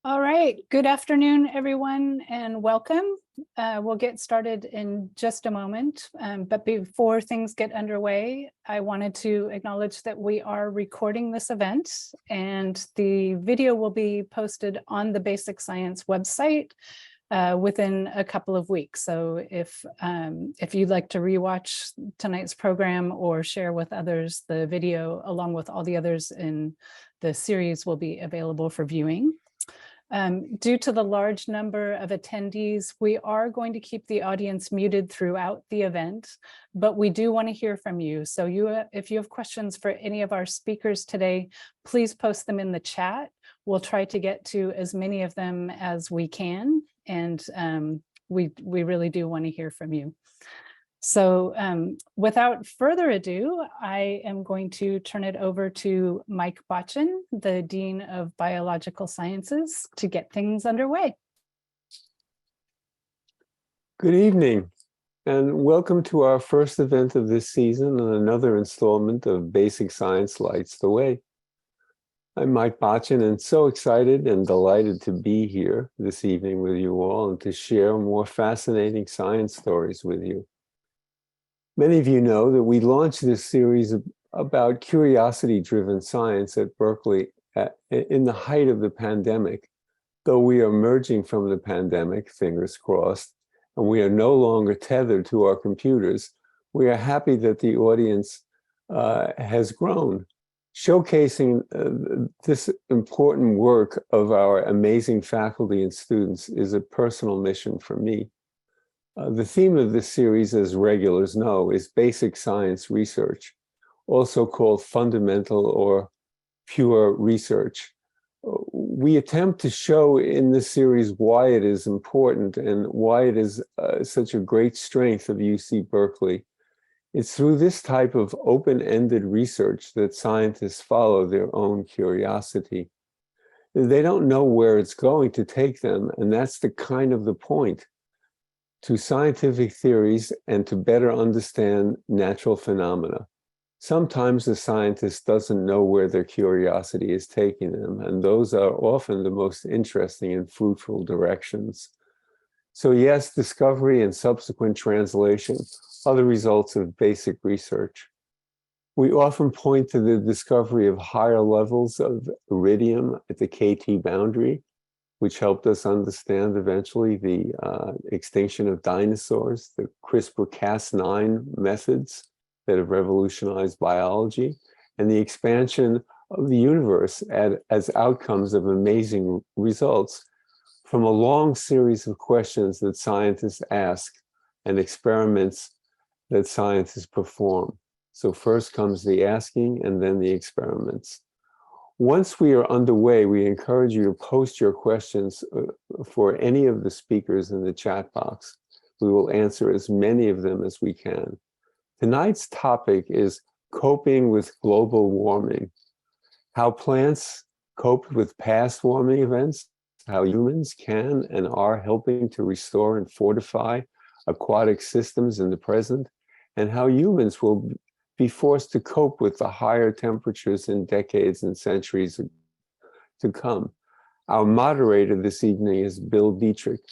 All right, good afternoon, everyone, and welcome. We'll get started in just a moment, but before things get underway, I wanted to acknowledge that we are recording this event and the video will be posted on the Basic Science website within a couple of weeks. So if you'd like to rewatch tonight's program or share with others, the video along with all the others in the series will be available for viewing. Due to the large number of attendees, we are going to keep the audience muted throughout the event, but we do want to hear from you. So if you have questions for any of our speakers today, please post them in the chat. We'll try to get to as many of them as we can, and we really do want to hear from you. So without further ado, I am going to turn it over to Mike Botchin, the Dean of Biological Sciences, to get things underway. Good evening, and welcome to our first event of this season and another installment of Basic Science Lights the Way. I'm Mike Botchin, and so excited and delighted to be here this evening with you all and to share more fascinating science stories with you. Many of you know that we launched this series about curiosity-driven science at Berkeley in the height of the pandemic. Though we are emerging from the pandemic, fingers crossed, and we are no longer tethered to our computers, we are happy that the audience has grown. Showcasing this important work of our amazing faculty and students is a personal mission for me. The theme of this series, as regulars know, is basic science research, also called fundamental or pure research. We attempt to show in this series why it is important and why it is such a great strength of UC Berkeley. It's through this type of open-ended research that scientists follow their own curiosity. They don't know where it's going to take them, and that's the point. To scientific theories and to better understand natural phenomena. Sometimes the scientist doesn't know where their curiosity is taking them, and those are often the most interesting and fruitful directions. So yes, discovery and subsequent translation are the results of basic research. We often point to the discovery of higher levels of iridium at the KT boundary, which helped us understand eventually the extinction of dinosaurs, the CRISPR-Cas9 methods that have revolutionized biology, and the expansion of the universe as outcomes of amazing results from a long series of questions that scientists ask and experiments that scientists perform. So first comes the asking and then the experiments. Once we are underway, we encourage you to post your questions for any of the speakers in the chat box. We will answer as many of them as we can. Tonight's topic is coping with global warming, how plants cope with past warming events, how humans can and are helping to restore and fortify aquatic systems in the present, and how humans will be forced to cope with the higher temperatures in decades and centuries to come. Our moderator this evening is Bill Dietrich,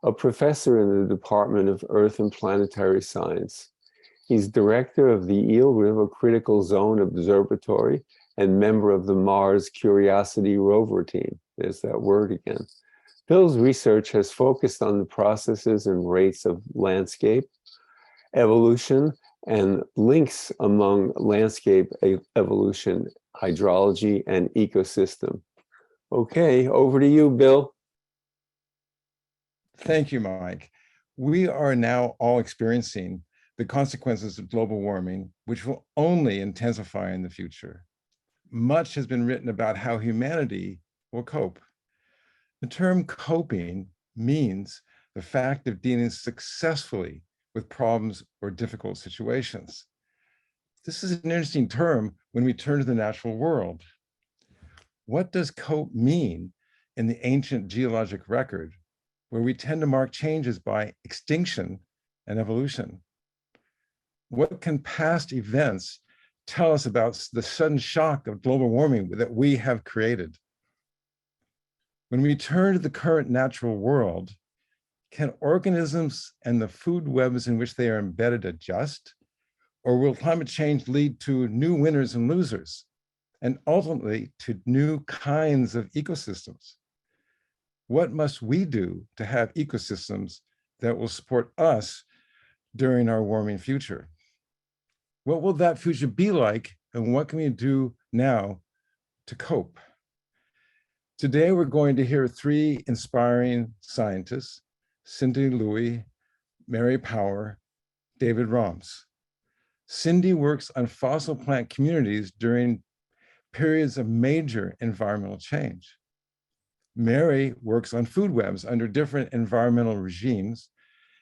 a professor in the Department of Earth and Planetary Science. He's director of the Eel River Critical Zone Observatory and member of the Mars Curiosity rover team. There's that word again. Bill's research has focused on the processes and rates of landscape, evolution, and links among landscape evolution, hydrology, and ecosystem. Okay, over to you, Bill. Thank you, Mike. We are now all experiencing the consequences of global warming, which will only intensify in the future. Much has been written about how humanity will cope. The term coping means the fact of dealing successfully with problems or difficult situations. This is an interesting term when we turn to the natural world. What does cope mean in the ancient geologic record, where we tend to mark changes by extinction and evolution? What can past events tell us about the sudden shock of global warming that we have created? When we turn to the current natural world, can organisms and the food webs in which they are embedded adjust? Or will climate change lead to new winners and losers, and ultimately to new kinds of ecosystems? What must we do to have ecosystems that will support us during our warming future? What will that future be like, and what can we do now to cope? Today, we're going to hear three inspiring scientists, Cindy Louie, Mary Power, David Roms. Cindy works on fossil plant communities during periods of major environmental change. Mary works on food webs under different environmental regimes,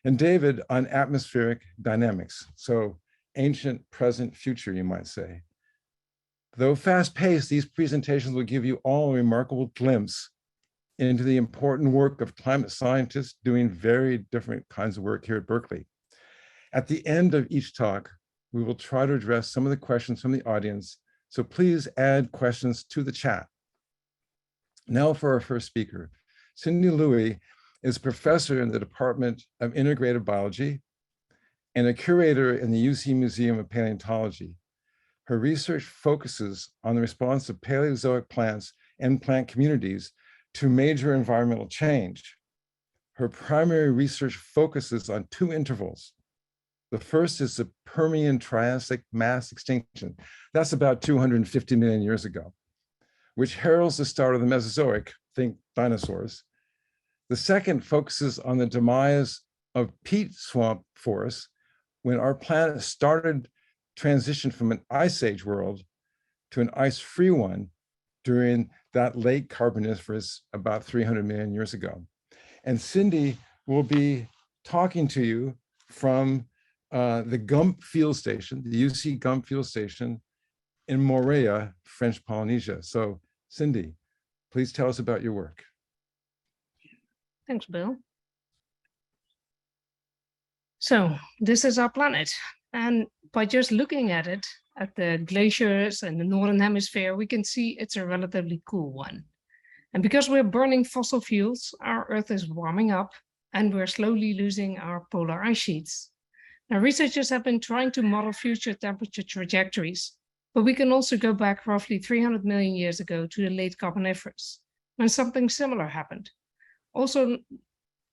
and David on atmospheric dynamics. So ancient, present, future, you might say. Though fast-paced, these presentations will give you all a remarkable glimpse into the important work of climate scientists doing very different kinds of work here at Berkeley. At the end of each talk, we will try to address some of the questions from the audience, so please add questions to the chat. Now for our first speaker. Cindy Louie is professor in the Department of Integrative Biology and a curator in the UC Museum of Paleontology. Her research focuses on the response of Paleozoic plants and plant communities to major environmental change. Her primary research focuses on two intervals. The first is the Permian-Triassic mass extinction. That's about 250 million years ago, which heralds the start of the Mesozoic, think dinosaurs. The second focuses on the demise of peat swamp forests when our planet started transition from an ice age world to an ice-free one during that late Carboniferous about 300 million years ago. And Cindy will be talking to you from the Gump Field Station, the UC Gump Field Station in Moorea, French Polynesia. So Cindy, please tell us about your work. Thanks, Bill. So this is our planet. And by just looking at it, at the glaciers and the Northern Hemisphere, we can see it's a relatively cool one. And because we're burning fossil fuels, our Earth is warming up and we're slowly losing our polar ice sheets. Now, researchers have been trying to model future temperature trajectories, but we can also go back roughly 300 million years ago to the late Carboniferous, when something similar happened. Also,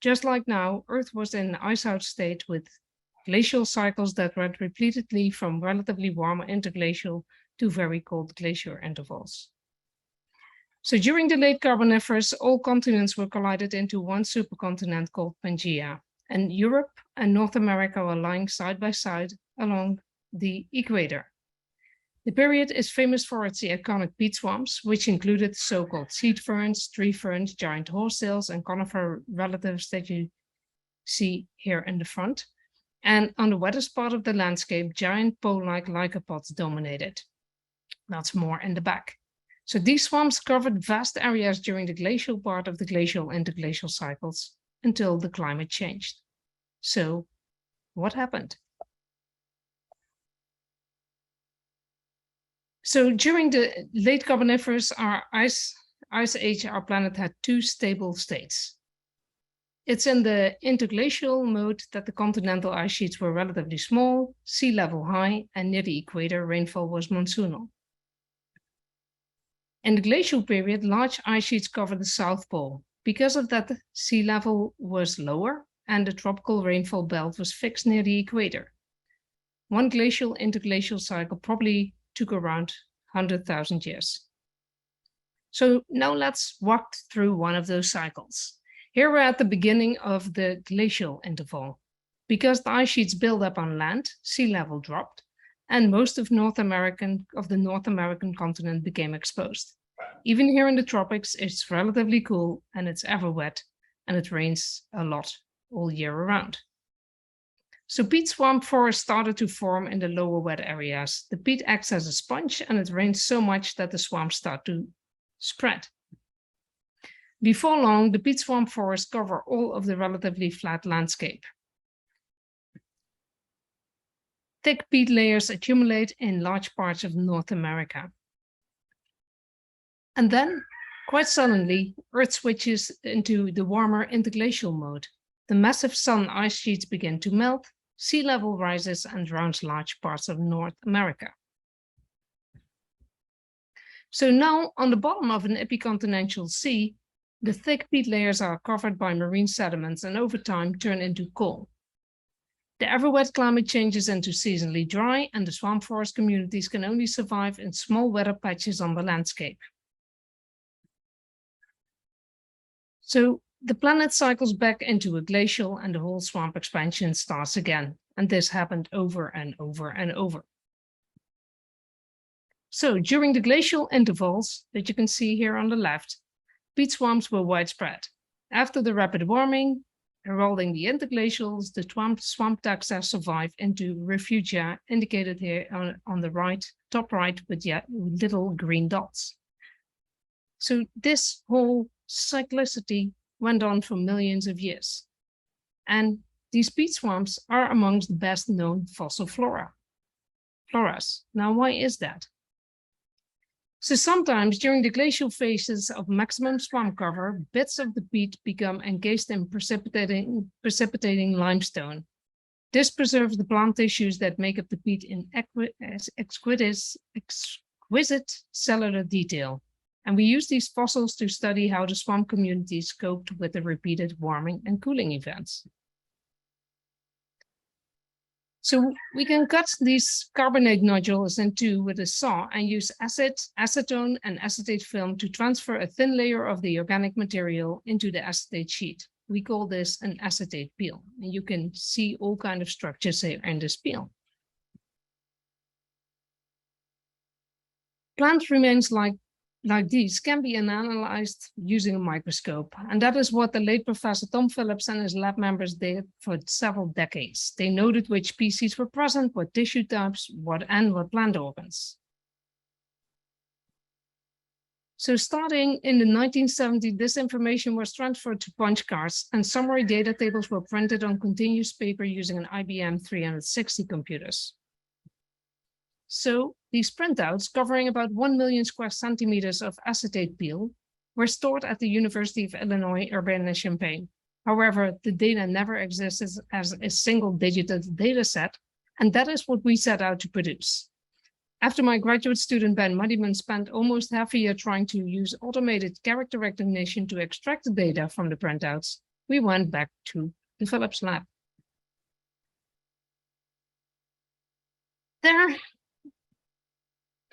just like now, Earth was in an ice-out state with glacial cycles that went repeatedly from relatively warm interglacial to very cold glacier intervals. So during the late Carboniferous, all continents were collided into one supercontinent called Pangaea, and Europe and North America were lying side by side along the equator. The period is famous for its iconic peat swamps, which included so-called seed ferns, tree ferns, giant horsetails, and conifer relatives that you see here in the front. And on the wettest part of the landscape, giant pole-like lycopods dominated. That's more in the back. So these swamps covered vast areas during the glacial part of the glacial interglacial cycles until the climate changed. So what happened? So during the late Carboniferous, our ice age, our planet had two stable states. It's in the interglacial mode that the continental ice sheets were relatively small, sea level high, and near the equator, rainfall was monsoonal. In the glacial period, large ice sheets covered the South Pole. Because of that, sea level was lower and the tropical rainfall belt was fixed near the equator. One glacial interglacial cycle probably took around 100,000 years. So now let's walk through one of those cycles. Here we're at the beginning of the glacial interval. Because the ice sheets built up on land, sea level dropped, and most of the North American continent became exposed. Even here in the tropics, it's relatively cool and it's ever wet, and it rains a lot all year around. So peat swamp forests started to form in the lower wet areas. The peat acts as a sponge and it rains so much that the swamps start to spread. Before long, the peat swamp forests cover all of the relatively flat landscape. Thick peat layers accumulate in large parts of North America. And then Quite suddenly, Earth switches into the warmer interglacial mode. The massive sun ice sheets begin to melt, sea level rises and drowns large parts of North America. So now, on the bottom of an epicontinental sea, the thick peat layers are covered by marine sediments and over time turn into coal. The ever-wet climate changes into seasonally dry, and the swamp forest communities can only survive in small weather patches on the landscape. So the planet cycles back into a glacial and the whole swamp expansion starts again. And this happened over and over and over. So during the glacial intervals that you can see here on the left, peat swamps were widespread. After the rapid warming, eroding the interglacials, the swamp taxa survive into refugia, indicated here on the right, top right, with little green dots. So this whole cyclicity went on for millions of years. And these peat swamps are amongst the best known fossil floras. Now, why is that? So sometimes during the glacial phases of maximum swamp cover, bits of the peat become encased in precipitating limestone. This preserves the plant tissues that make up the peat in exquisite cellular detail. And we use these fossils to study how the swamp communities coped with the repeated warming and cooling events. So we can cut these carbonate nodules in two with a saw and use acid, acetone, and acetate film to transfer a thin layer of the organic material into the acetate sheet. We call this an acetate peel. And you can see all kinds of structures here in this peel. Plant remains like these can be analyzed using a microscope. And that is what the late Professor Tom Phillips and his lab members did for several decades. They noted which species were present, what tissue types, what plant organs. So starting in the 1970s, this information was transferred to punch cards and summary data tables were printed on continuous paper using an IBM 360 computers. So these printouts, covering about 1 million square centimeters of acetate peel, were stored at the University of Illinois, Urbana-Champaign. However, the data never existed as a single digital data set, and that is what we set out to produce. After my graduate student, Ben Muddyman, spent almost half a year trying to use automated character recognition to extract the data from the printouts, we went back to the Phillips lab. There,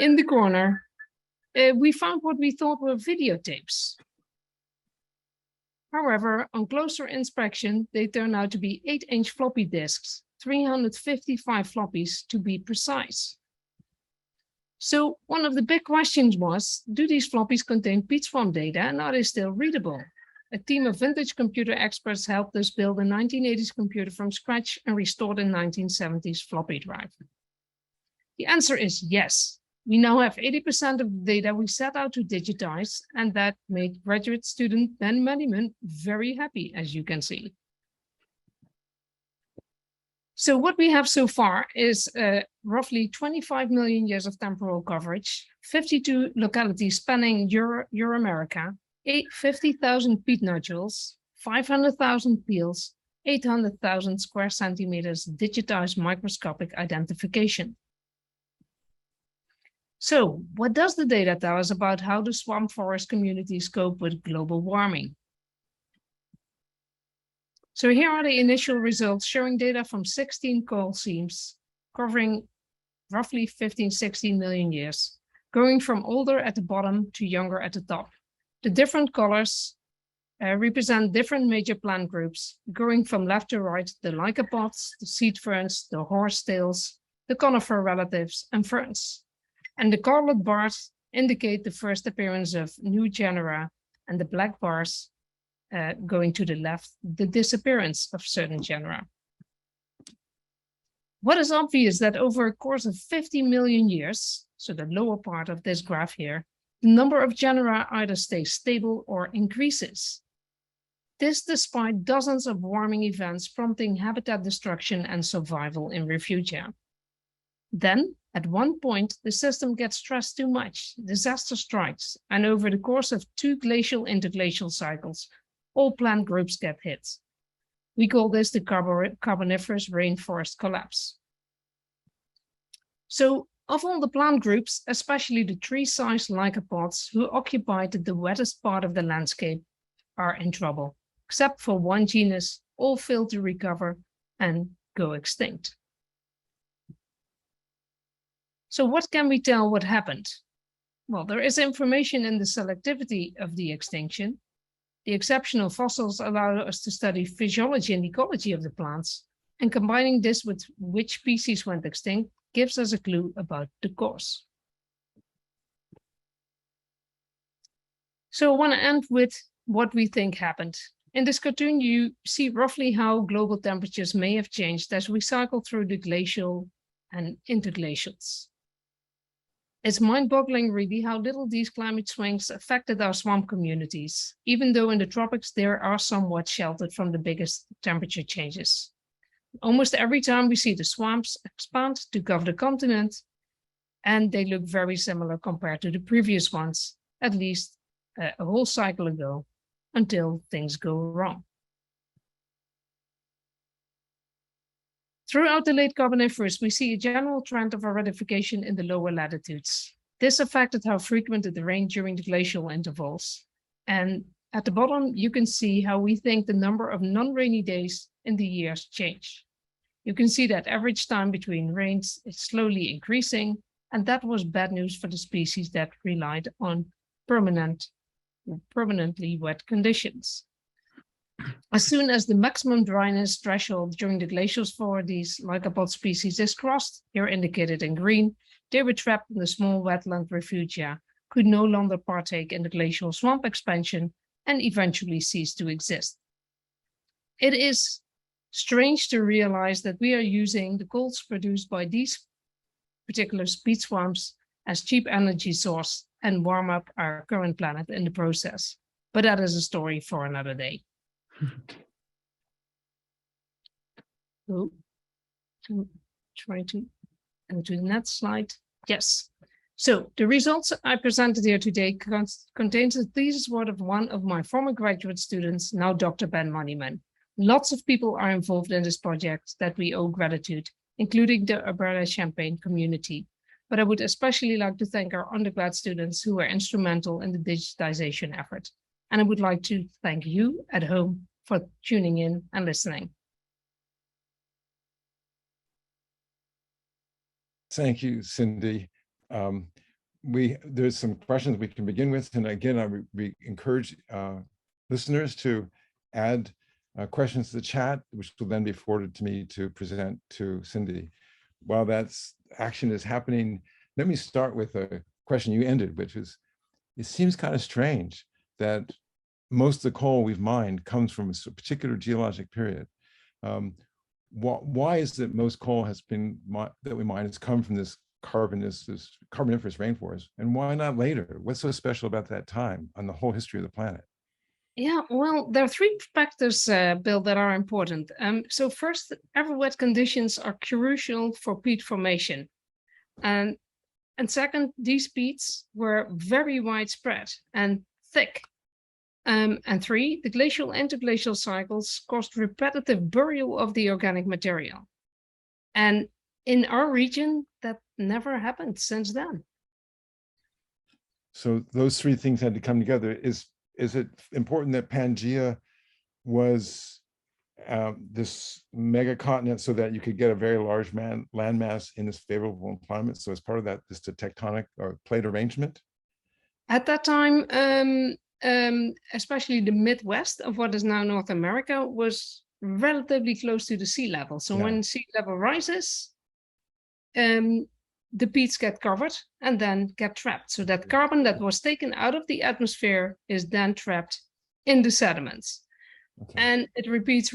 in the corner, we found what we thought were videotapes. However, on closer inspection, they turned out to be 8-inch floppy disks, 355 floppies to be precise. So one of the big questions was, do these floppies contain peat swamp data and are they still readable? A team of vintage computer experts helped us build a 1980s computer from scratch and restored a 1970s floppy drive. The answer is yes. We now have 80% of the data we set out to digitize, and that made graduate student Ben Muddyman very happy, as you can see. So what we have so far is roughly 25 million years of temporal coverage, 52 localities spanning Euro-America, 50,000 peat nodules, 500,000 peels, 800,000 square centimeters digitized microscopic identification. So what does the data tell us about how the swamp forest communities cope with global warming? So here are the initial results showing data from 16 coal seams covering roughly 16 million years, going from older at the bottom to younger at the top. The different colors represent different major plant groups, going from left to right, the lycopods, the seed ferns, the horsetails, the conifer relatives, and ferns. And the colored bars indicate the first appearance of new genera, and the black bars going to the left, the disappearance of certain genera. What is obvious that over a course of 50 million years, so the lower part of this graph here, the number of genera either stays stable or increases. This despite dozens of warming events prompting habitat destruction and survival in refugia. Then, At one point, the system gets stressed too much, disaster strikes, and over the course of 2 glacial interglacial cycles, all plant groups get hit. We call this the Carboniferous rainforest collapse. So, of all the plant groups, especially the tree-sized lycopods who occupied the wettest part of the landscape are in trouble. Except for one genus, all fail to recover and go extinct. So what can we tell what happened? Well, there is information in the selectivity of the extinction. The exceptional fossils allow us to study physiology and ecology of the plants, and combining this with which species went extinct gives us a clue about the cause. So I want to end with what we think happened. In this cartoon, you see roughly how global temperatures may have changed as we cycle through the glacial and interglacials. It's mind-boggling really how little these climate swings affected our swamp communities, even though in the tropics they are somewhat sheltered from the biggest temperature changes. Almost every time we see the swamps expand to cover the continent, and they look very similar compared to the previous ones, at least a whole cycle ago, until things go wrong. Throughout the late Carboniferous, we see a general trend of aridification in the lower latitudes. This affected how frequent it rained during the glacial intervals. And at the bottom, you can see how we think the number of non-rainy days in the years change. You can see that average time between rains is slowly increasing, and that was bad news for the species that relied on permanently wet conditions. As soon as the maximum dryness threshold during the glacials for these lycopod species is crossed, here indicated in green, they were trapped in the small wetland refugia, could no longer partake in the glacial swamp expansion, and eventually ceased to exist. It is strange to realize that we are using the coals produced by these particular peat swamps as cheap energy source and warm up our current planet in the process. But that is a story for another day. So, I'm trying to go to the next slide. Yes. So the results I presented here today contains the thesis work of one of my former graduate students, now Dr. Ben Moneyman. Lots of people are involved in this project that we owe gratitude, including the Alberta-Champaign community. But I would especially like to thank our undergrad students who were instrumental in the digitization effort. And I would like to thank you at home for tuning in and listening. Thank you, Cindy. There's some questions we can begin with. And again, we encourage listeners to add questions to the chat, which will then be forwarded to me to present to Cindy. While that action is happening, let me start with a question you ended, which is, it seems kind of strange that most of the coal we've mined comes from a particular geologic period. Why is it most coal that we mine has come from this Carboniferous rainforest, and why not later? What's so special about that time on the whole history of the planet? Yeah, well, there are 3 factors, Bill, that are important. So first, ever wet conditions are crucial for peat formation. And second, these peats were very widespread and thick. And 3, the glacial interglacial cycles caused repetitive burial of the organic material. And in our region, that never happened since then. So those 3 things had to come together. Is it important that Pangaea was this megacontinent so that you could get a very large landmass in this favorable climate? So as part of that, just a tectonic or plate arrangement? At that time, especially the Midwest of what is now North America was relatively close to the sea level. So when sea level rises, the peats get covered and then get trapped. So that carbon that was taken out of the atmosphere is then trapped in the sediments. Okay. And it repeats.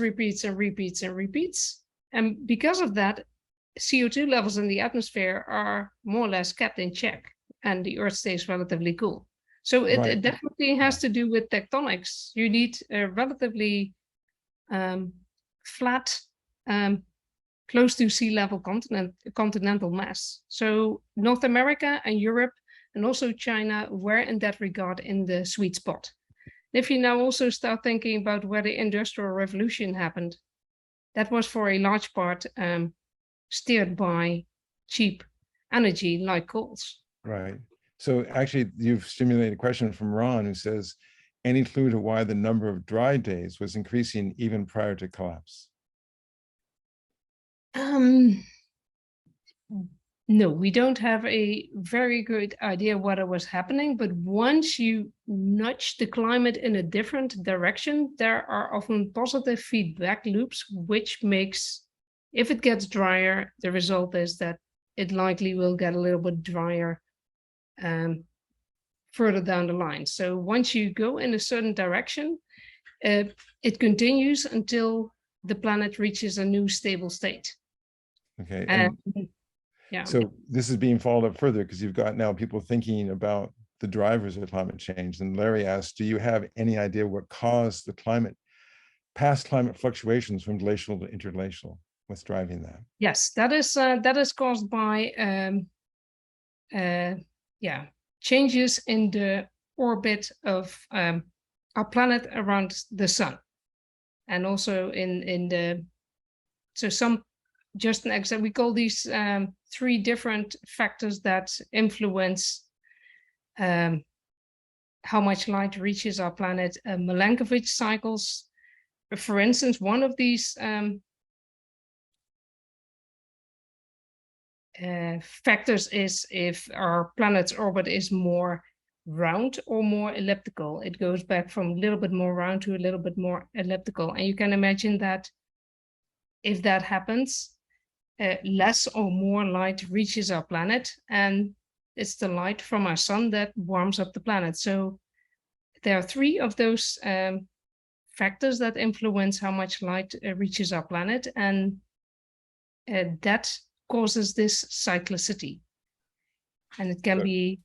And because of that, CO2 levels in the atmosphere are more or less kept in check, and the Earth stays relatively cool. So it definitely has to do with tectonics. You need a relatively flat close to sea level continental mass. So North America and Europe and also China were in that regard in the sweet spot. If you now also start thinking about where the Industrial Revolution happened, that was for a large part steered by cheap energy like coals. Right. So actually, you've stimulated a question from Ron, who says, any clue to why the number of dry days was increasing even prior to collapse? No, we don't have a very good idea what was happening, but once you nudge the climate in a different direction, there are often positive feedback loops, which makes, if it gets drier, the result is that it likely will get a little bit drier further down the line. So once you go in a certain direction, it continues until the planet reaches a new stable state. Okay. And yeah. So this is being followed up further because you've got now people thinking about the drivers of climate change. And Larry asked, do you have any idea what caused the past climate fluctuations from glacial to interglacial? What's driving that? Yes, that is caused by changes in the orbit of our planet around the sun, and also just an example, we call these 3 different factors that influence how much light reaches our planet. Milankovitch cycles, for instance, one of these factors is if our planet's orbit is more round or more elliptical. It goes back from a little bit more round to a little bit more elliptical. And you can imagine that if that happens, less or more light reaches our planet, and it's the light from our sun that warms up the planet. So there are 3 of those factors that influence how much light reaches our planet, and that causes this cyclicity. And it can be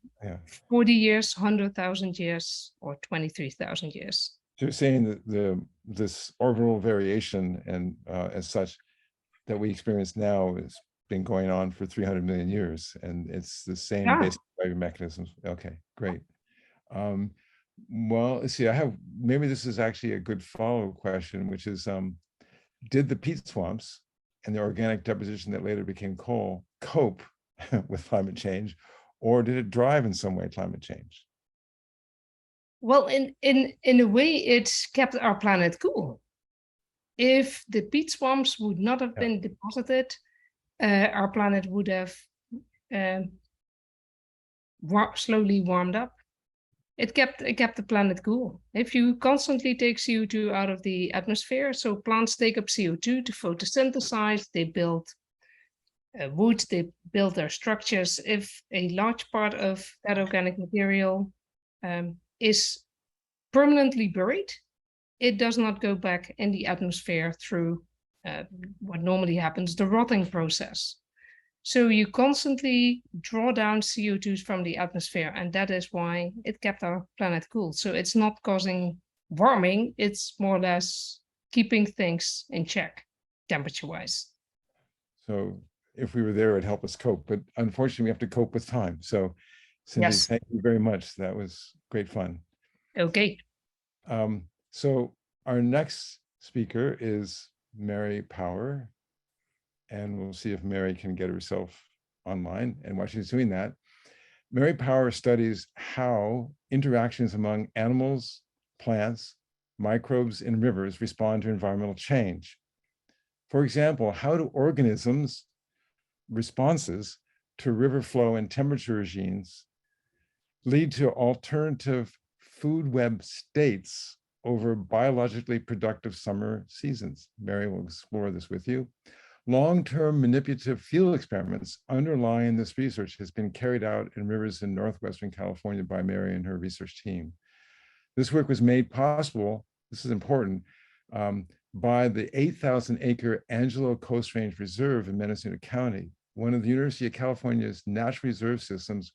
40 years, 100,000 years, or 23,000 years. So you're saying that this orbital variation and as such that we experience now has been going on for 300 million years, and it's the same basic driving mechanisms. Okay, great. Well, let's see, maybe this is actually a good follow-up question, which is, did the peat swamps and the organic deposition that later became coal cope with climate change, or did it drive in some way climate change? Well, in a way, it kept our planet cool. If the peat swamps would not have been deposited, our planet would have slowly warmed up. It kept the planet cool. If you constantly take CO2 out of the atmosphere, so plants take up CO2 to photosynthesize, they build wood, they build their structures. If a large part of that organic material is permanently buried, it does not go back in the atmosphere through what normally happens, the rotting process. So you constantly draw down CO2 from the atmosphere, and that is why it kept our planet cool. So it's not causing warming, it's more or less keeping things in check, temperature-wise. So if we were there, it'd help us cope, but unfortunately we have to cope with time. So Cindy, thank you very much. That was great fun. Okay. So our next speaker is Mary Power, and we'll see if Mary can get herself online. And while she's doing that, Mary Power studies how interactions among animals, plants, microbes, and rivers respond to environmental change. For example, how do organisms' responses to river flow and temperature regimes lead to alternative food web states over biologically productive summer seasons? Mary will explore this with you. Long-term manipulative field experiments underlying this research has been carried out in rivers in northwestern California by Mary and her research team. This work was made possible, this is important, by the 8,000-acre Angelo Coast Range Reserve in Mendocino County, one of the University of California's natural reserve systems,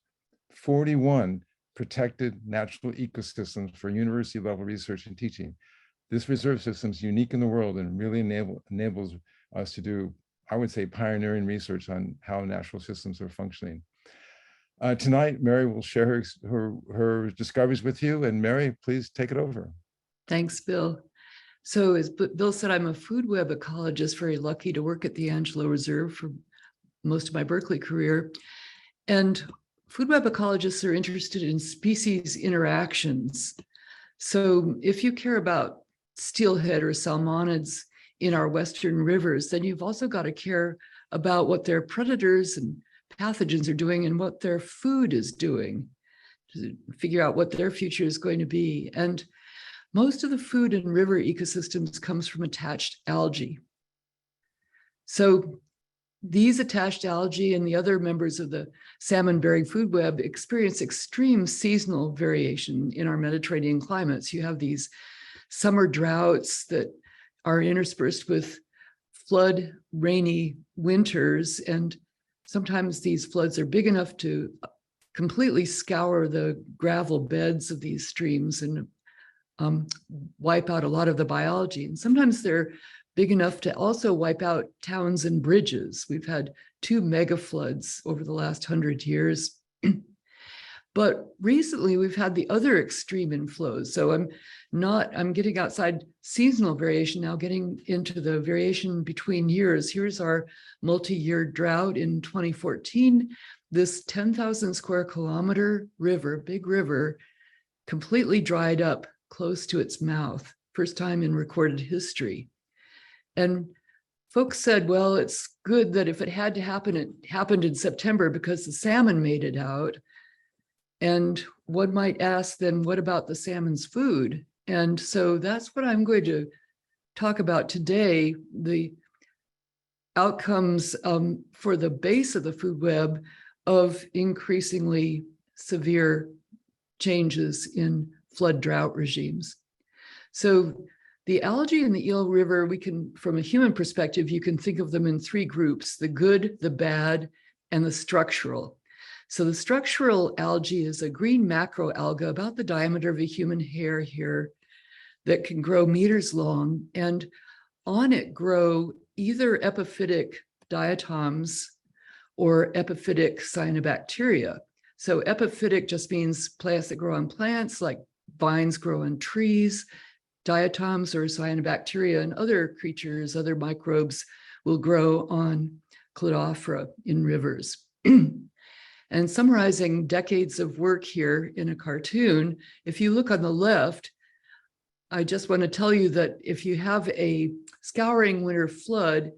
41 protected natural ecosystems for university-level research and teaching. This reserve system is unique in the world and really enables us to do I would say, pioneering research on how natural systems are functioning. Tonight, Mary will share her discoveries with you. And Mary, please take it over. Thanks, Bill. So as Bill said, I'm a food web ecologist, very lucky to work at the Angelo Reserve for most of my Berkeley career. And food web ecologists are interested in species interactions. So if you care about steelhead or salmonids in our Western rivers, then you've also got to care about what their predators and pathogens are doing and what their food is doing to figure out what their future is going to be. And most of the food in river ecosystems comes from attached algae. So these attached algae and the other members of the salmon-bearing food web experience extreme seasonal variation in our Mediterranean climates. You have these summer droughts that are interspersed with flood, rainy winters, and sometimes these floods are big enough to completely scour the gravel beds of these streams and wipe out a lot of the biology. And sometimes they're big enough to also wipe out towns and bridges. We've had 2 mega floods over the last 100 years. But recently we've had the other extreme inflows. So I'm getting outside seasonal variation now, getting into the variation between years. Here's our multi-year drought in 2014. This 10,000 square kilometer river, big river, completely dried up close to its mouth, first time in recorded history. And folks said, well, it's good that if it had to happen, it happened in September because the salmon made it out. And one might ask then, what about the salmon's food? And so that's what I'm going to talk about today, the outcomes for the base of the food web of increasingly severe changes in flood drought regimes. So the algae in the Eel River, we can, from a human perspective, you can think of them in 3 groups: the good, the bad, and the structural. So the structural algae is a green macroalga about the diameter of a human hair here that can grow meters long, and on it grow either epiphytic diatoms or epiphytic cyanobacteria. So epiphytic just means plants that grow on plants, like vines grow on trees. Diatoms or cyanobacteria and other creatures, other microbes, will grow on Cladiophora in rivers. And summarizing decades of work here in a cartoon, if you look on the left, I just want to tell you that if you have a scouring winter flood,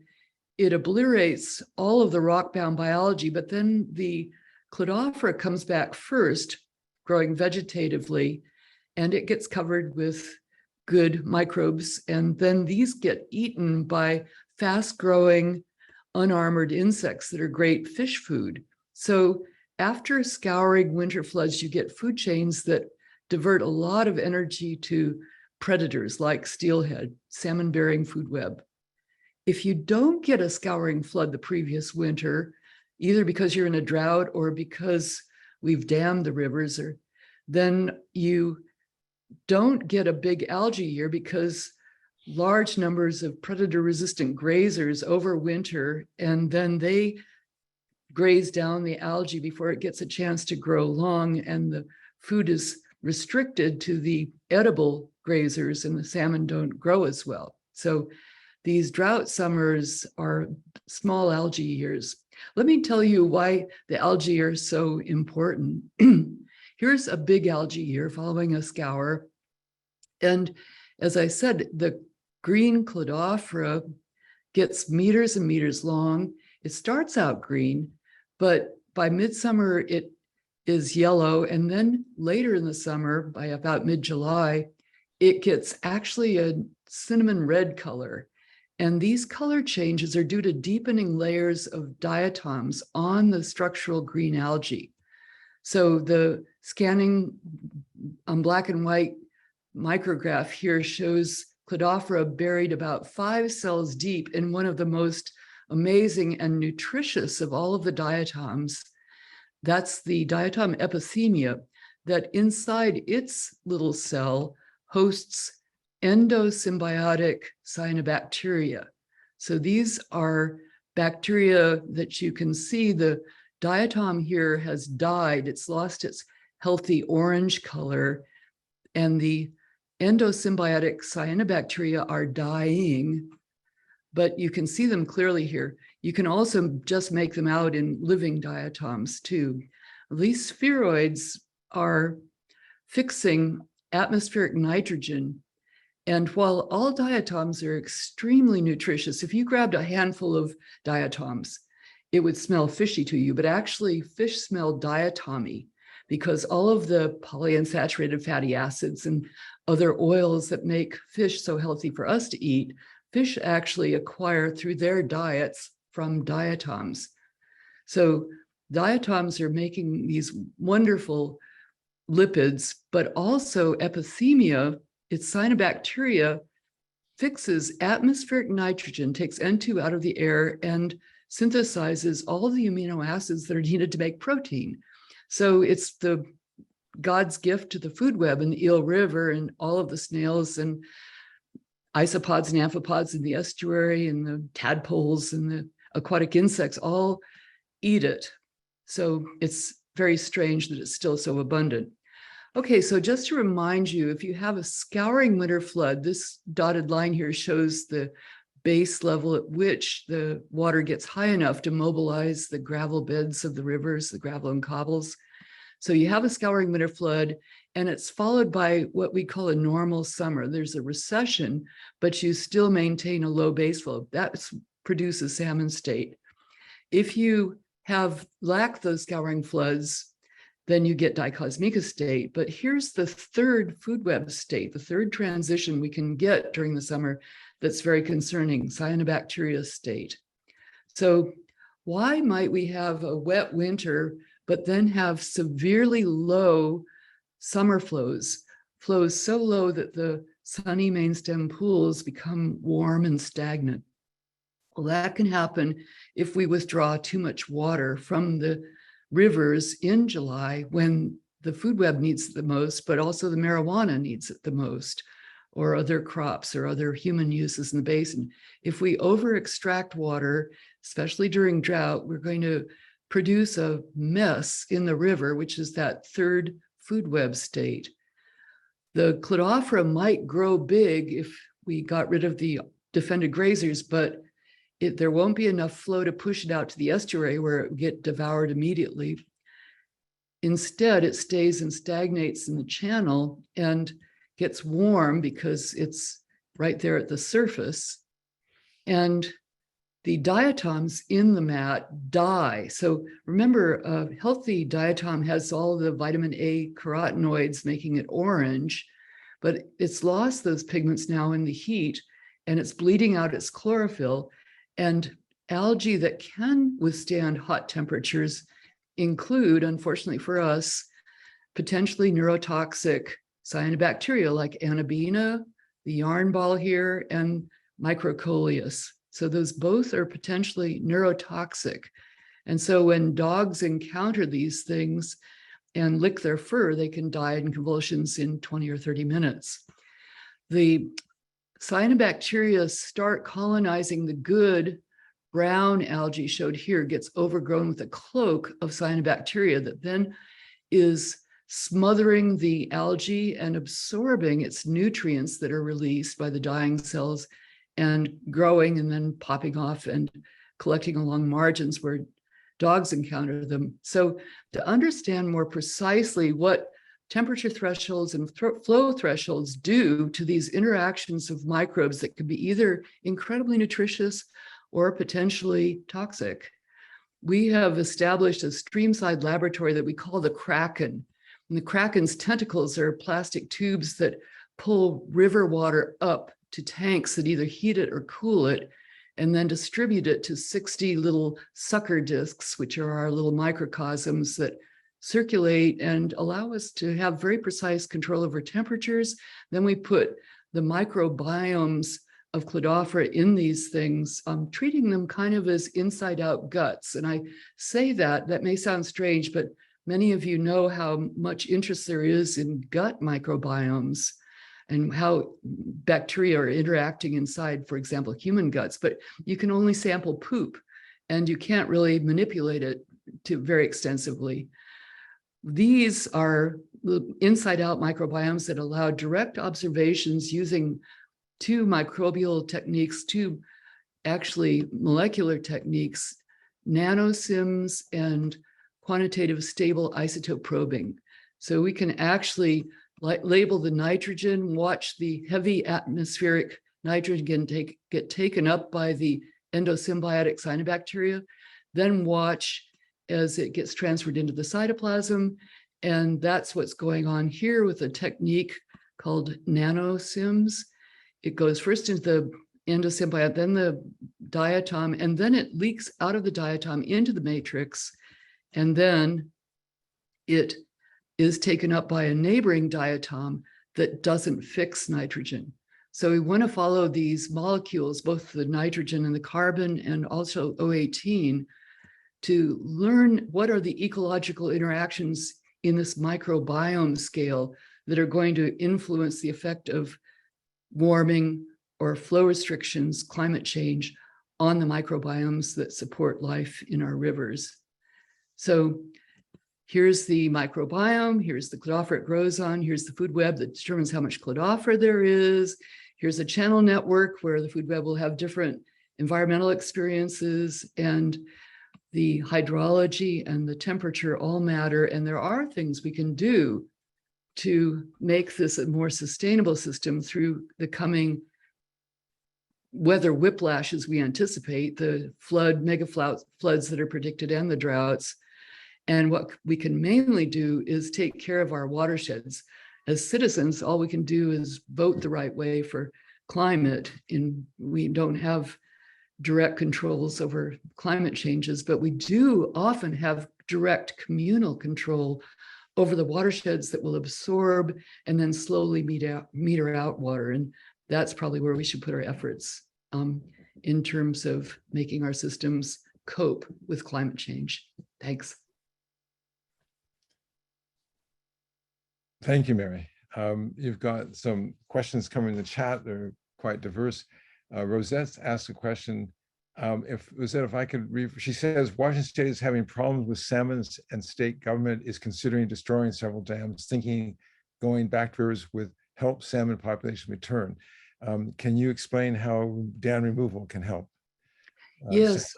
it obliterates all of the rock-bound biology, but then the Cladiophora comes back first, growing vegetatively, and it gets covered with good microbes, and then these get eaten by fast-growing, unarmored insects that are great fish food. So after scouring winter floods, you get food chains that divert a lot of energy to predators like steelhead, salmon-bearing food web. If you don't get a scouring flood the previous winter, either because you're in a drought or because we've dammed the rivers, then you don't get a big algae year because large numbers of predator-resistant grazers overwinter, and then they graze down the algae before it gets a chance to grow long, and the food is restricted to the edible grazers, and the salmon don't grow as well. So these drought summers are small algae years. Let me tell you why the algae are so important. Here's a big algae year following a scour. And as I said, the green Cladiophora gets meters and meters long. It starts out green, but by midsummer, it is yellow. And then later in the summer, by about mid-July, it gets actually a cinnamon red color. And these color changes are due to deepening layers of diatoms on the structural green algae. So the scanning on black and white micrograph here shows Cladiophora buried about 5 cells deep in one of the most amazing and nutritious of all of the diatoms. That's the diatom epithemia, that inside its little cell hosts endosymbiotic cyanobacteria. So these are bacteria that you can see, the diatom here has died. It's lost its healthy orange color, and the endosymbiotic cyanobacteria are dying, but you can see them clearly here. You can also just make them out in living diatoms too. These spheroids are fixing atmospheric nitrogen. And while all diatoms are extremely nutritious, if you grabbed a handful of diatoms, it would smell fishy to you, but actually fish smell diatomy because all of the polyunsaturated fatty acids and other oils that make fish so healthy for us to eat, fish actually acquire through their diets from diatoms. So diatoms are making these wonderful lipids, but also epithemia, its cyanobacteria, fixes atmospheric nitrogen, takes N2 out of the air, and synthesizes all the amino acids that are needed to make protein. So it's the God's gift to the food web in the Eel River, and all of the snails and isopods and amphipods in the estuary, and the tadpoles and the aquatic insects all eat it. So it's very strange that it's still so abundant. Okay, so just to remind you, if you have a scouring winter flood, this dotted line here shows the base level at which the water gets high enough to mobilize the gravel beds of the rivers, the gravel and cobbles. So you have a scouring winter flood, and it's followed by what we call a normal summer. There's a recession, but you still maintain a low base flow. That produces salmon state. If you lack those scouring floods, then you get dicosmica state. But here's the third food web state, the third transition we can get during the summer that's very concerning, cyanobacteria state. So why might we have a wet winter, but then have severely low summer flows so low that the sunny main stem pools become warm and stagnant? Well, that can happen if we withdraw too much water from the rivers in July when the food web needs it the most, but also the marijuana needs it the most, or other crops or other human uses in the basin. If we over extract water, especially during drought, we're going to produce a mess in the river, which is that third food web state. The Cladophora might grow big if we got rid of the defended grazers, but there won't be enough flow to push it out to the estuary where it would get devoured immediately. Instead, it stays and stagnates in the channel and gets warm because it's right there at the surface. And the diatoms in the mat die. So remember, a healthy diatom has all the vitamin A carotenoids making it orange, but it's lost those pigments now in the heat, and it's bleeding out its chlorophyll. And algae that can withstand hot temperatures include, unfortunately for us, potentially neurotoxic cyanobacteria like Anabina, the yarn ball here, and Microcoleus. So those both are potentially neurotoxic. And so when dogs encounter these things and lick their fur, they can die in convulsions in 20 or 30 minutes. The cyanobacteria start colonizing the good brown algae showed here, gets overgrown with a cloak of cyanobacteria that then is smothering the algae and absorbing its nutrients that are released by the dying cells and growing and then popping off and collecting along margins where dogs encounter them. So to understand more precisely what temperature thresholds and flow thresholds do to these interactions of microbes that could be either incredibly nutritious or potentially toxic, we have established a streamside laboratory that we call the Kraken. And the Kraken's tentacles are plastic tubes that pull river water up to tanks that either heat it or cool it, and then distribute it to 60 little sucker discs, which are our little microcosms that circulate and allow us to have very precise control over temperatures. Then we put the microbiomes of Cladophora in these things, treating them kind of as inside out guts. And I say that may sound strange, but many of you know how much interest there is in gut microbiomes and how bacteria are interacting inside, for example, human guts, but you can only sample poop. and you can't really manipulate it very extensively. These are the inside-out microbiomes that allow direct observations using two microbial techniques, two actually molecular techniques, nanosims and quantitative stable isotope probing. So we can actually label the nitrogen, watch the heavy atmospheric nitrogen get taken up by the endosymbiotic cyanobacteria, then watch as it gets transferred into the cytoplasm. And that's what's going on here with a technique called nanosims. It goes first into the endosymbiote, then the diatom, and then it leaks out of the diatom into the matrix. And then it is taken up by a neighboring diatom that doesn't fix nitrogen. So we want to follow these molecules, both the nitrogen and the carbon and also O18, to learn what are the ecological interactions in this microbiome scale that are going to influence the effect of warming or flow restrictions, climate change on the microbiomes that support life in our rivers. So here's the microbiome, here's the cladophora it grows on, here's the food web that determines how much cladophora there is, here's a channel network where the food web will have different environmental experiences, and the hydrology and the temperature all matter. And there are things we can do to make this a more sustainable system through the coming weather whiplashes we anticipate, the mega floods that are predicted and the droughts. And what we can mainly do is take care of our watersheds. As citizens, all we can do is vote the right way for climate. We don't have direct controls over climate changes, but we do often have direct communal control over the watersheds that will absorb and then slowly meter out water. And that's probably where we should put our efforts in terms of making our systems cope with climate change. Thanks. Thank you, Mary. You've got some questions coming in the chat. They're quite diverse. Rosette's asked a question. If I could read, she says, Washington State is having problems with salmon and state government is considering destroying several dams, thinking going back to rivers would help salmon population return. Can you explain how dam removal can help? Yes,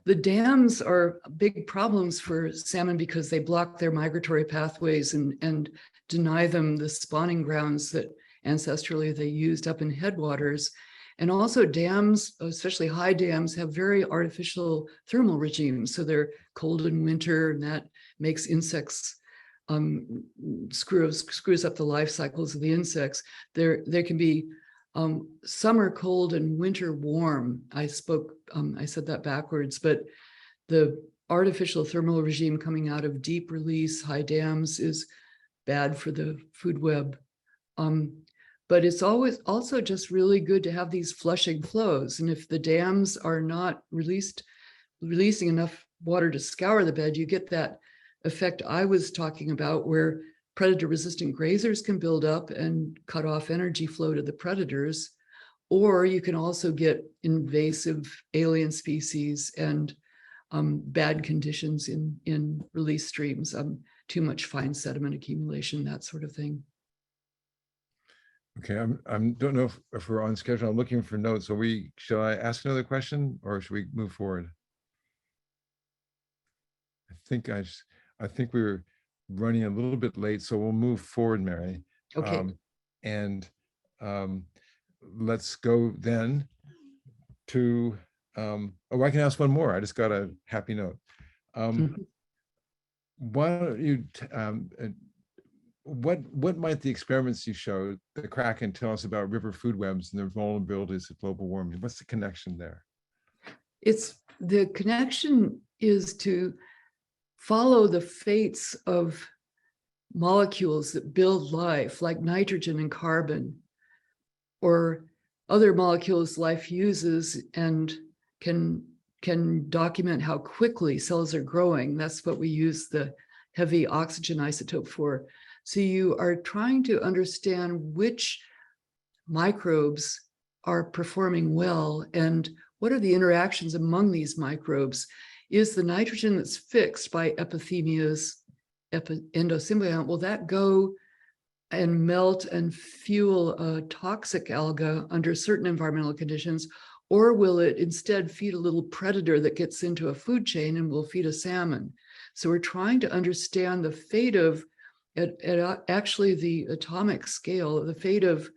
the dams are big problems for salmon because they block their migratory pathways and deny them the spawning grounds that ancestrally they used up in headwaters. And also dams, especially high dams, have very artificial thermal regimes. So they're cold in winter, and that makes insects, screws up the life cycles of the insects. There can be summer cold and winter warm. I said that backwards, but the artificial thermal regime coming out of deep release high dams is bad for the food web. But it's always also just really good to have these flushing flows. And if the dams are not releasing enough water to scour the bed, you get that effect I was talking about where predator-resistant grazers can build up and cut off energy flow to the predators. Or you can also get invasive alien species and bad conditions in release streams, too much fine sediment accumulation, that sort of thing. Okay, I don't know if we're on schedule. I'm looking for notes. Shall I ask another question or should we move forward? I think we were running a little bit late, so we'll move forward, Mary. Okay. Let's go then to, I can ask one more. I just got a happy note. Why don't you, what might the experiments you showed, the Kraken, tell us about river food webs and their vulnerabilities to global warming? What's the connection there? The connection is to follow the fates of molecules that build life, like nitrogen and carbon, or other molecules life uses and can document how quickly cells are growing. That's what we use the heavy oxygen isotope for. So you are trying to understand which microbes are performing well and what are the interactions among these microbes? Is the nitrogen that's fixed by epithemia's endosymbiont, will that go and melt and fuel a toxic alga under certain environmental conditions? Or will it instead feed a little predator that gets into a food chain and will feed a salmon? So we're trying to understand the fate of, at actually the atomic scale, the fate of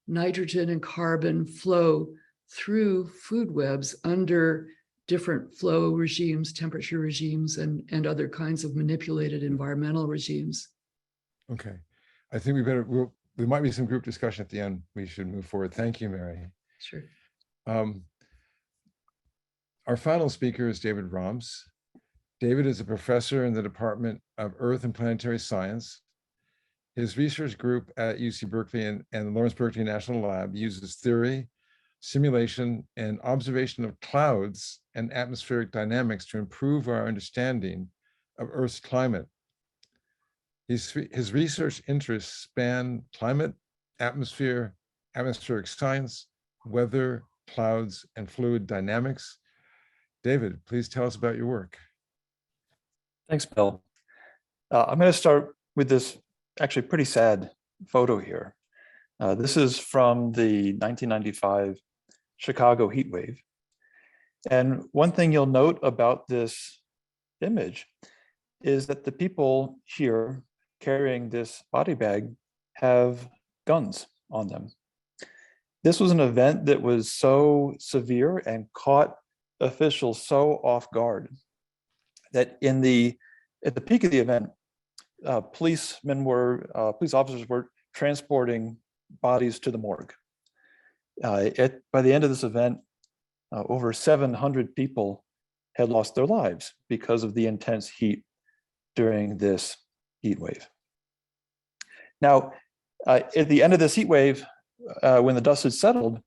nitrogen and carbon flow through food webs under different flow regimes, temperature regimes, and other kinds of manipulated environmental regimes. Okay, I think there might be some group discussion at the end. We should move forward. Thank you, Mary. Sure. Our final speaker is David Roms. David is a professor in the Department of Earth and Planetary Science. His research group at UC Berkeley and the Lawrence Berkeley National Lab uses theory, simulation, and observation of clouds and atmospheric dynamics to improve our understanding of Earth's climate. His research interests span climate, atmosphere, atmospheric science, weather, clouds, and fluid dynamics. David, please tell us about your work. Thanks, Bill. I'm going to start with this actually pretty sad photo here. This is from the 1995 Chicago heat wave. And one thing you'll note about this image is that the people here carrying this body bag have guns on them. This was an event that was so severe and caught officials so off guard that at the peak of the event, police officers were transporting bodies to the morgue. By the end of this event, over 700 people had lost their lives because of the intense heat during this heat wave. Now, at the end of this heat wave, when the dust had settled,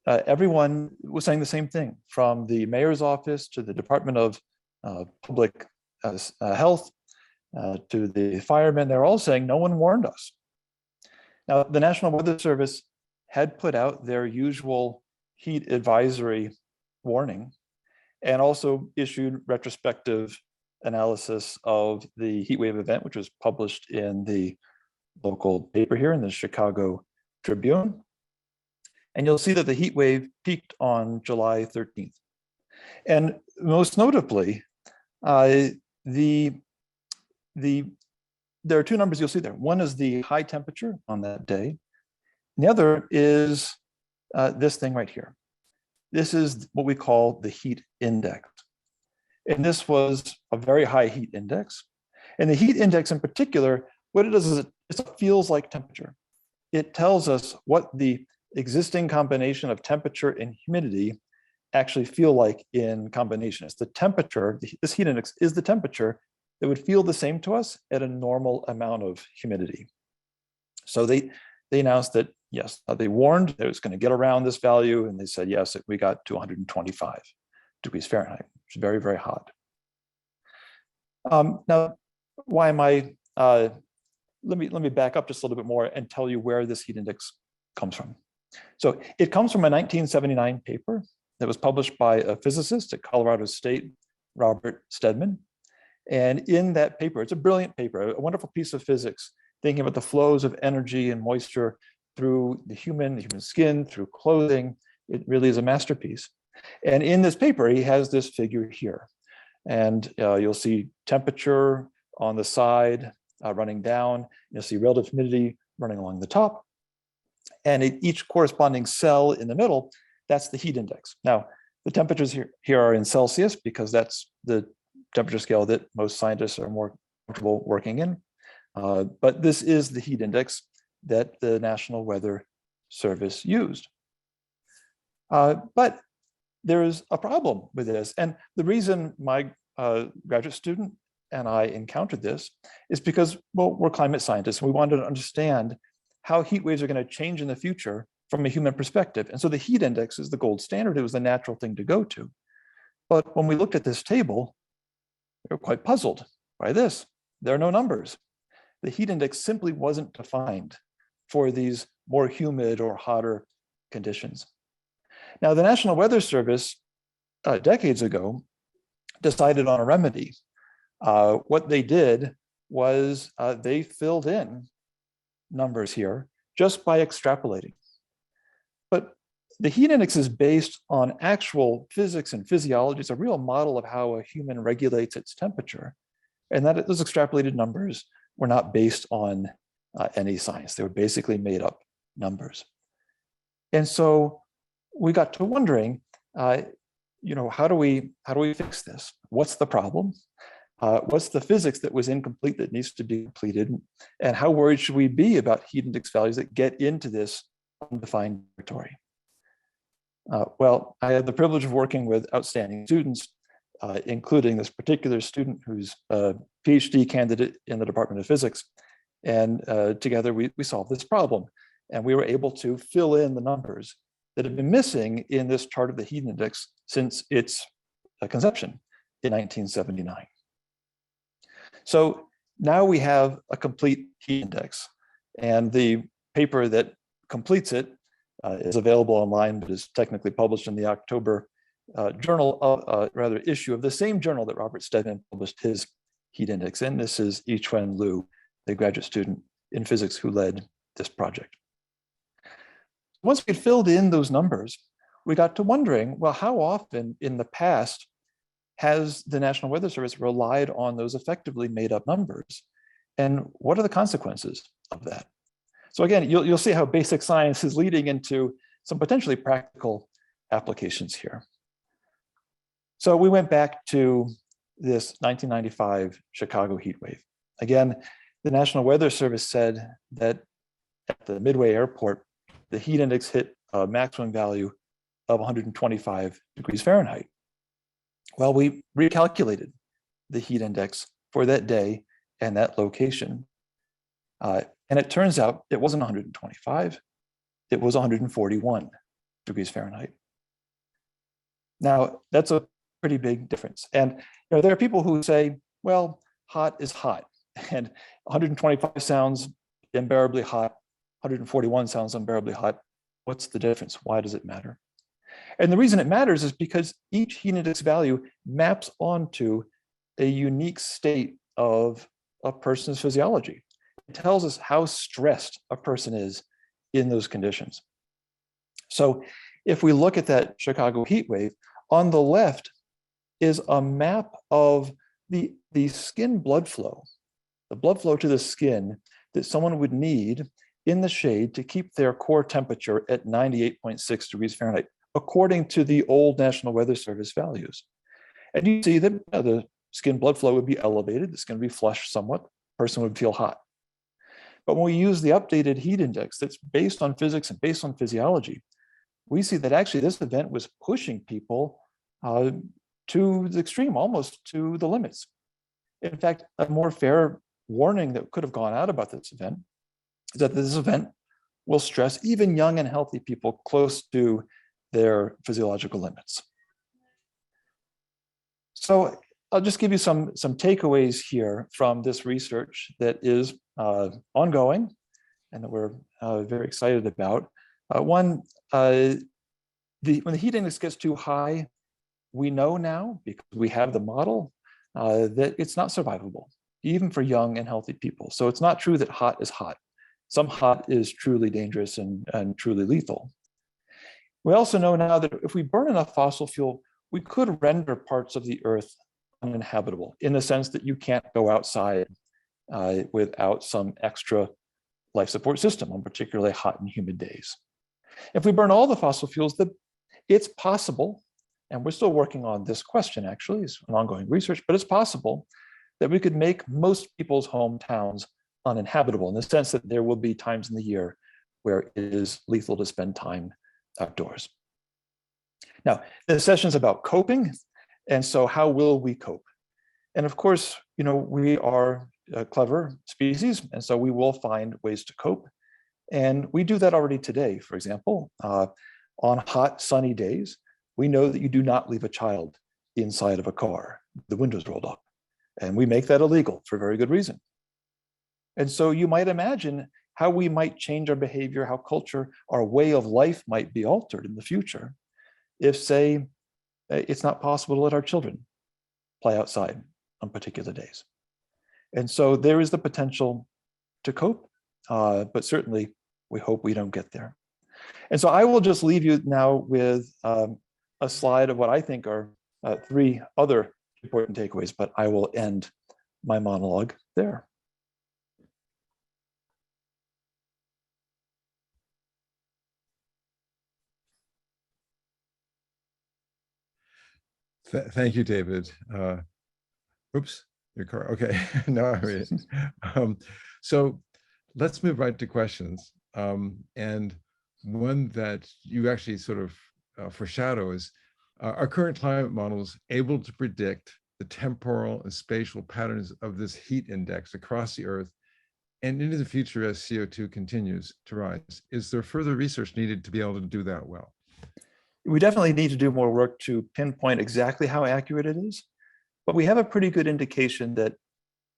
everyone was saying the same thing, from the mayor's office to the Department of Public Health to the firemen. They're all saying, no one warned us. Now, the National Weather Service had put out their usual heat advisory warning and also issued retrospective analysis of the heat wave event, which was published in the local paper here in the Chicago Tribune. And you'll see that the heat wave peaked on July 13th. And most notably, there are two numbers you'll see there. One is the high temperature on that day. And the other is this thing right here. This is what we call the heat index. And this was a very high heat index. And the heat index in particular, what it does is it feels like temperature. It tells us what the existing combination of temperature and humidity actually feel like in combination. It's the temperature, this heat index is the temperature that would feel the same to us at a normal amount of humidity. So they announced that, yes, they warned it was going to get around this value, and they said, yes, we got to 125 degrees Fahrenheit, which is very, very hot. Now, why am I, let me back up just a little bit more and tell you where this heat index comes from. So it comes from a 1979 paper that was published by a physicist at Colorado State, Robert Stedman. And in that paper, it's a brilliant paper, a wonderful piece of physics, thinking about the flows of energy and moisture through the human skin, through clothing. It really is a masterpiece. And in this paper, he has this figure here. And you'll see temperature on the side running down. You'll see relative humidity running along the top. And each corresponding cell in the middle, that's the heat index. Now, the temperatures here are in Celsius because that's the temperature scale that most scientists are more comfortable working in. But this is the heat index that the National Weather Service used. But there is a problem with this. And the reason my graduate student and I encountered this is because, well, we're climate scientists and we wanted to understand how heat waves are going to change in the future from a human perspective. And so the heat index is the gold standard. It was the natural thing to go to. But when we looked at this table, we were quite puzzled by this. There are no numbers. The heat index simply wasn't defined for these more humid or hotter conditions. Now, the National Weather Service decades ago decided on a remedy. What they did was they filled in numbers here just by extrapolating. But the heat index is based on actual physics and physiology. It's a real model of how a human regulates its temperature. And that those extrapolated numbers were not based on any science. They were basically made up numbers. And so we got to wondering, how do we fix this? What's the problem? What's the physics that was incomplete that needs to be completed? And how worried should we be about heat index values that get into this undefined territory? Well, I had the privilege of working with outstanding students, including this particular student who's a PhD candidate in the Department of Physics. And together we solved this problem. And we were able to fill in the numbers that have been missing in this chart of the heat index since its conception in 1979. So now we have a complete heat index, and the paper that completes it is available online, but is technically published in the October issue of the same journal that Robert Stedman published his heat index in. This is Yichuan Liu, the graduate student in physics who led this project. Once we had filled in those numbers, we got to wondering, well, how often in the past has the National Weather Service relied on those effectively made up numbers? And what are the consequences of that? So again, you'll see how basic science is leading into some potentially practical applications here. So we went back to this 1995 Chicago heat wave. Again, the National Weather Service said that at the Midway Airport, the heat index hit a maximum value of 125 degrees Fahrenheit. Well, we recalculated the heat index for that day and that location. And it turns out it wasn't 125, it was 141 degrees Fahrenheit. Now, that's a pretty big difference. And there are people who say, well, hot is hot. And 125 sounds unbearably hot, 141 sounds unbearably hot. What's the difference? Why does it matter? And the reason it matters is because each heat index value maps onto a unique state of a person's physiology. It tells us how stressed a person is in those conditions. So if we look at that Chicago heat wave, on the left is a map of the skin blood flow, the blood flow to the skin that someone would need in the shade to keep their core temperature at 98.6 degrees Fahrenheit, according to the old National Weather Service values. And you see that the skin blood flow would be elevated, the skin would be flushed somewhat, the person would feel hot. But when we use the updated heat index that's based on physics and based on physiology, we see that actually this event was pushing people to the extreme, almost to the limits. In fact, a more fair warning that could have gone out about this event is that this event will stress even young and healthy people close to their physiological limits. So I'll just give you some takeaways here from this research that is ongoing and that we're very excited about. One, when the heat index gets too high, we know now, because we have the model, that it's not survivable, even for young and healthy people. So it's not true that hot is hot. Some hot is truly dangerous and truly lethal. We also know now that if we burn enough fossil fuel, we could render parts of the Earth uninhabitable, in the sense that you can't go outside without some extra life support system on particularly hot and humid days. If we burn all the fossil fuels, it's possible, and we're still working on this question actually, it's an ongoing research, but it's possible that we could make most people's hometowns uninhabitable, in the sense that there will be times in the year where it is lethal to spend time outdoors. Now, this session is about coping, and so how will we cope? And of course, we are a clever species, and so we will find ways to cope. And we do that already today. For example, on hot, sunny days, we know that you do not leave a child inside of a car, the windows rolled up. And we make that illegal for very good reason. And so you might imagine how we might change our behavior, how culture, our way of life might be altered in the future if, say, it's not possible to let our children play outside on particular days. And so there is the potential to cope, but certainly we hope we don't get there. And so I will just leave you now with a slide of what I think are 3 other important takeaways, but I will end my monologue there. Thank you, David. Oops, your car. Okay, now I read it. So let's move right to questions. And one that you actually sort of foreshadow is, are current climate models able to predict the temporal and spatial patterns of this heat index across the Earth and into the future as CO2 continues to rise? Is there further research needed to be able to do that well? We definitely need to do more work to pinpoint exactly how accurate it is, but we have a pretty good indication that,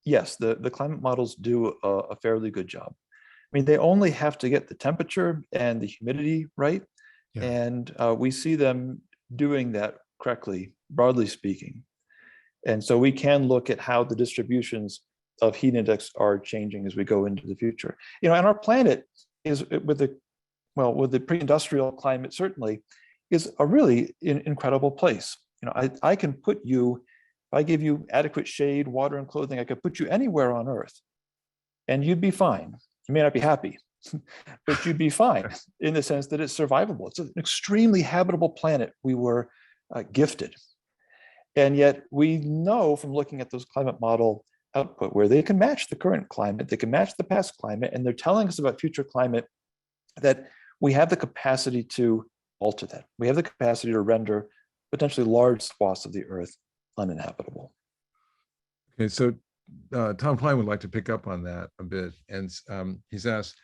yes, the climate models do a fairly good job. I mean, they only have to get the temperature and the humidity right, Yeah. and we see them doing that correctly, broadly speaking. And so we can look at how the distributions of heat index are changing as we go into the future. You know, and our planet is, with the pre-industrial climate certainly, is a really incredible place. You know, I can put you, if I give you adequate shade, water, and clothing, I could put you anywhere on Earth and you'd be fine. You may not be happy, but you'd be fine in the sense that it's survivable. It's an extremely habitable planet we were gifted. And yet we know from looking at those climate model output where they can match the current climate, they can match the past climate, and they're telling us about future climate, that we have the capacity to alter that. We have the capacity to render potentially large swaths of the Earth uninhabitable. Okay, so Tom Klein would like to pick up on that a bit. And he's asked,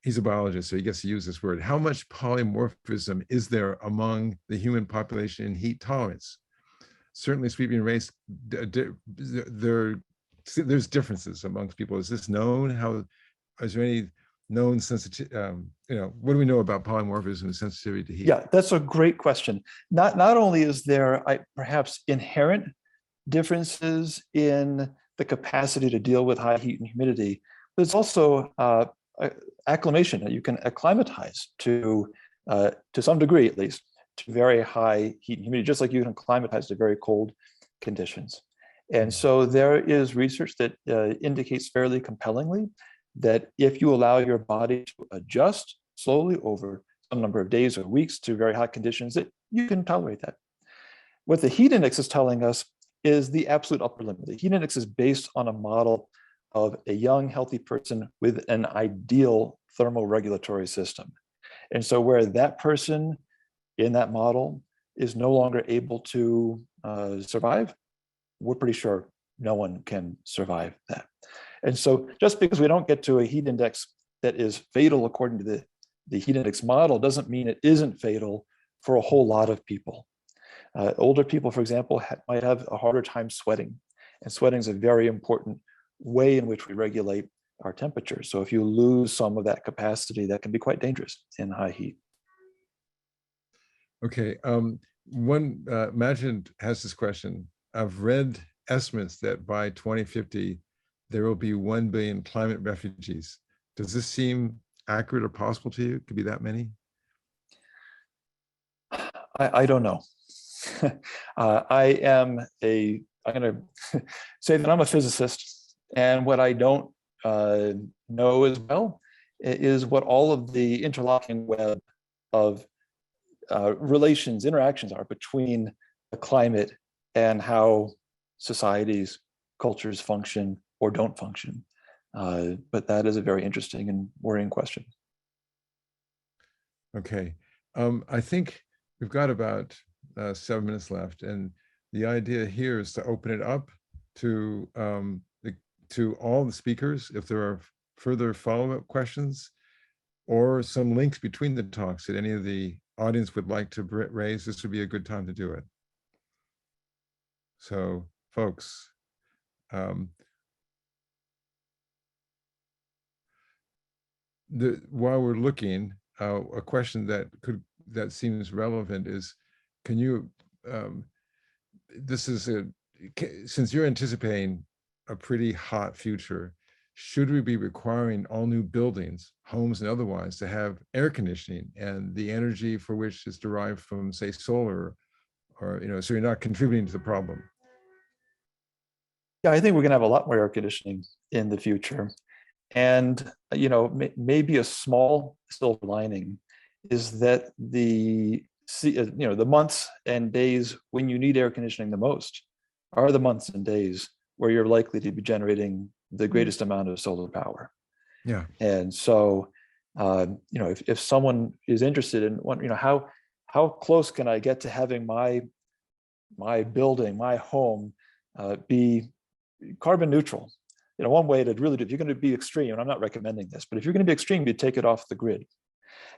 he's a biologist, so he gets to use this word. How much polymorphism is there among the human population in heat tolerance? Certainly sweeping race, there's differences amongst people. Is this known? How, is there any known sensitivity? You know, what do we know about polymorphism and sensitivity to heat? Yeah, that's a great question. Not only is there perhaps inherent differences in the capacity to deal with high heat and humidity, but it's also acclimation. You can acclimatize to some degree, at least, to very high heat and humidity, just like you can acclimatize to very cold conditions. And so there is research that indicates fairly compellingly that if you allow your body to adjust slowly over some number of days or weeks to very hot conditions, that you can tolerate that. What the heat index is telling us is the absolute upper limit. The heat index is based on a model of a young, healthy person with an ideal thermoregulatory system. And so where that person in that model is no longer able to survive, we're pretty sure no one can survive that. And so just because we don't get to a heat index that is fatal according to the heat index model doesn't mean it isn't fatal for a whole lot of people. Older people, for example, might have a harder time sweating. And sweating is a very important way in which we regulate our temperature. So if you lose some of that capacity, that can be quite dangerous in high heat. Okay, Imagine has this question. I've read estimates that by 2050, there will be 1 billion climate refugees. Does this seem accurate or possible to you? Could be that many? I don't know. I'm going to say that I'm a physicist, and what I don't know as well is what all of the interlocking web of interactions are between the climate and how societies, cultures function or don't function. But that is a very interesting and worrying question. Okay, I think we've got about 7 minutes left, and the idea here is to open it up to all the speakers. If there are further follow-up questions or some links between the talks that any of the audience would like to raise, this would be a good time to do it. So, folks, while we're looking, a question that that seems relevant is, can you, since you're anticipating a pretty hot future, should we be requiring all new buildings, homes and otherwise, to have air conditioning and the energy for which is derived from, say, solar, or, so you're not contributing to the problem? Yeah, I think we're gonna have a lot more air conditioning in the future. And, maybe a small silver lining is that the months and days when you need air conditioning the most are the months and days where you're likely to be generating the greatest amount of solar power. Yeah. And so, if someone is interested in how close can I get to having my building, my home, be carbon neutral? One way to really do, if you're going to be extreme, and I'm not recommending this, but if you're going to be extreme, you take it off the grid.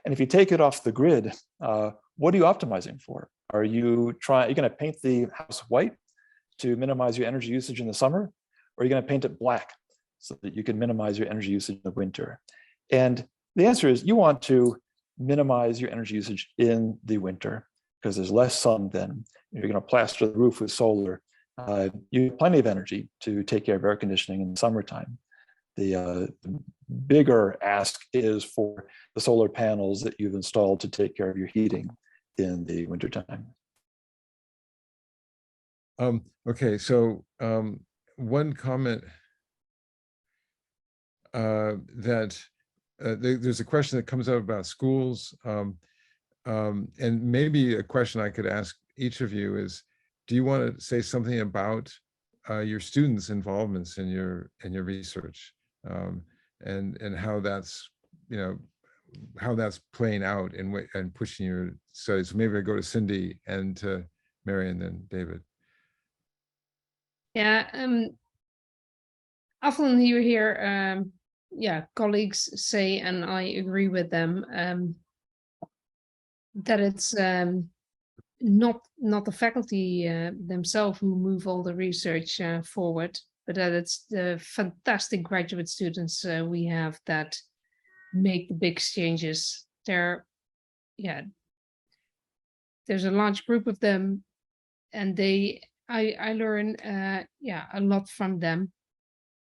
And if you take it off the grid, what are you optimizing for? Are you going to paint the house white to minimize your energy usage in the summer? Or are you going to paint it black so that you can minimize your energy usage in the winter? And the answer is you want to minimize your energy usage in the winter because there's less sun then. You're going to plaster the roof with solar. You have plenty of energy to take care of air conditioning in the summertime. The bigger ask is for the solar panels that you've installed to take care of your heating in the wintertime. Okay, so one comment that there's a question that comes up about schools, and maybe a question I could ask each of you is, do you want to say something about your students' involvements in your research, and how that's playing out and pushing your studies? So maybe I go to Cindy and to Mary and then David. Yeah, often you hear colleagues say, and I agree with them, that it's not the faculty themselves who move all the research forward, but that it's the fantastic graduate students we have that make the big changes. There's a large group of them, and I learn a lot from them.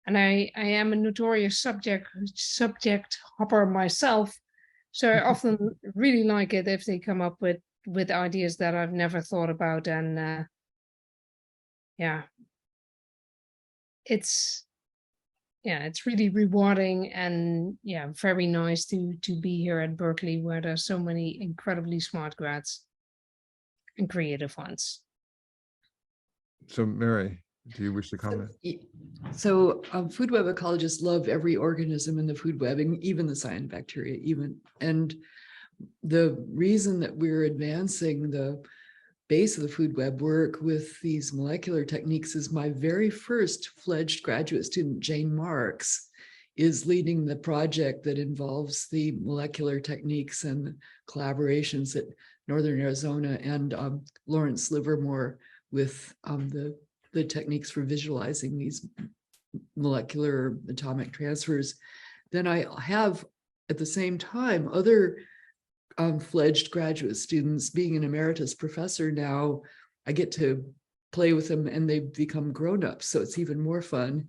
And I am a notorious subject hopper myself, so I often really like it if they come up with ideas that I've never thought about. And it's really rewarding and very nice to be here at Berkeley, where there's so many incredibly smart grads and creative ones. So Mary, do you wish to comment? So food web ecologists love every organism in the food web, and even the cyanobacteria and the reason that we're advancing the base of the food web work with these molecular techniques is my very first fledged graduate student, Jane Marks, is leading the project that involves the molecular techniques and collaborations at Northern Arizona, and Lawrence Livermore with the techniques for visualizing these molecular atomic transfers. Then I have, at the same time, other fledged graduate students. Being an emeritus professor now, I get to play with them and they become grown-ups, so it's even more fun.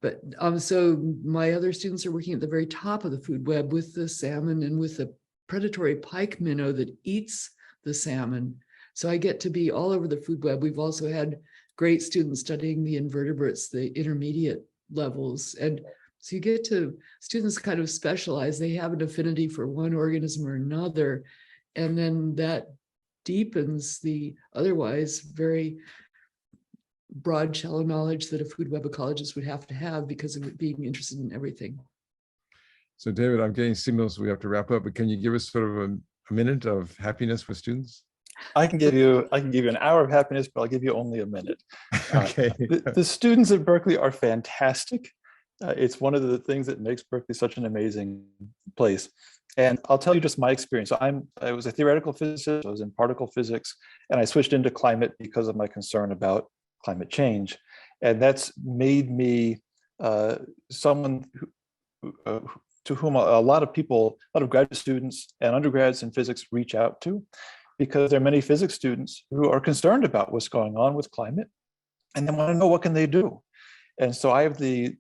But so my other students are working at the very top of the food web with the salmon and with the predatory pike minnow that eats the salmon. So I get to be all over the food web. We've also had great students studying the invertebrates, the intermediate levels. And so you get to, students kind of specialize. They have an affinity for one organism or another. And then that deepens the otherwise very broad, shallow knowledge that a food web ecologist would have to have because of being interested in everything. So David, I'm getting signals we have to wrap up, but can you give us sort of a minute of happiness with students? I can give you an hour of happiness, but I'll give you only a minute. Okay. The students at Berkeley are fantastic. It's one of the things that makes Berkeley such an amazing place. And I'll tell you just my experience. I was a theoretical physicist, I was in particle physics, and I switched into climate because of my concern about climate change. And that's made me someone to whom a lot of people, a lot of graduate students and undergrads in physics reach out to, because there are many physics students who are concerned about what's going on with climate, and they want to know what can they do. And so I have the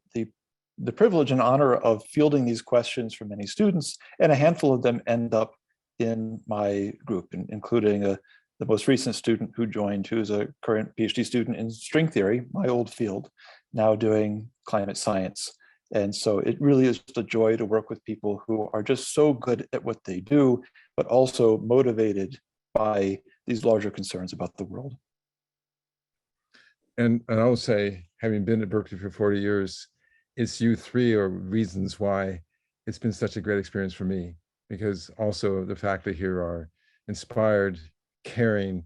privilege and honor of fielding these questions from many students, and a handful of them end up in my group, including the most recent student who joined, who's a current PhD student in string theory, my old field, now doing climate science. And so it really is just a joy to work with people who are just so good at what they do, but also motivated by these larger concerns about the world. And I will say, having been at Berkeley for 40 years, it's you three are reasons why it's been such a great experience for me, because also the faculty here are inspired, caring,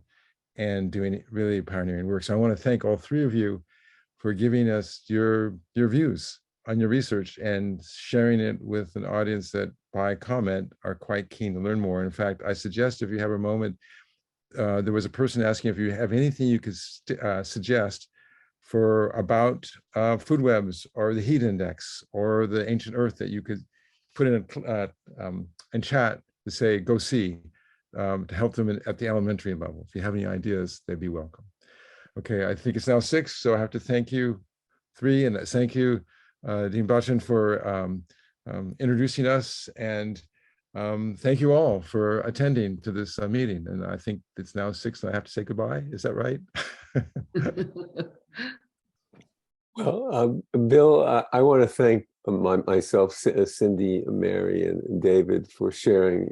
and doing really pioneering work. So I want to thank all three of you for giving us your views on your research and sharing it with an audience that by comment are quite keen to learn more. In fact, I suggest if you have a moment, there was a person asking if you have anything you could suggest for about food webs or the heat index or the ancient Earth that you could put in chat to say, go see, to help them at the elementary level. If you have any ideas, they'd be welcome. Okay, I think it's now 6, so I have to thank you three, and thank you, Dean Bachin, for introducing us, and thank you all for attending to this meeting. And I think it's now 6 and I have to say goodbye. Is that right? Well, Bill, I want to thank myself, Cindy, Mary, and David for sharing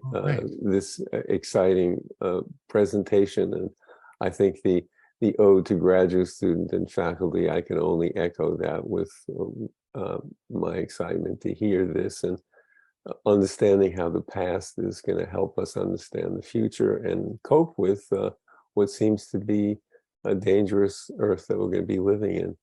this exciting presentation. And I think the ode to graduate student and faculty, I can only echo that with my excitement to hear this, and understanding how the past is going to help us understand the future and cope with what seems to be a dangerous Earth that we're going to be living in.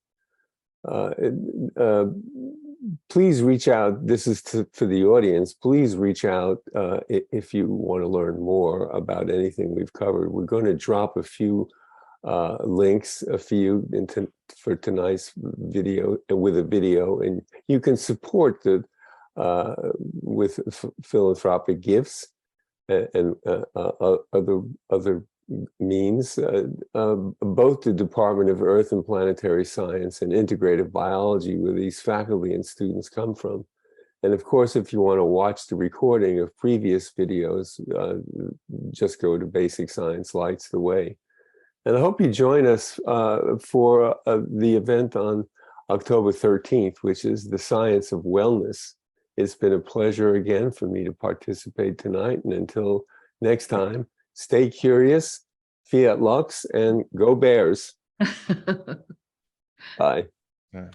Please reach out. This is for the audience. Please reach out if you want to learn more about anything we've covered. We're going to drop a few links for you for tonight's video, with a video, and you can support the with philanthropic gifts and other means. Both the Department of Earth and Planetary Science and Integrative Biology, where these faculty and students come from. And of course, if you want to watch the recording of previous videos, just go to Basic Science Lights the Way. And I hope you join us for the event on October 13th, which is the Science of Wellness. It's been a pleasure again for me to participate tonight. And until next time, stay curious, fiat lux, and go Bears. Bye. Yeah.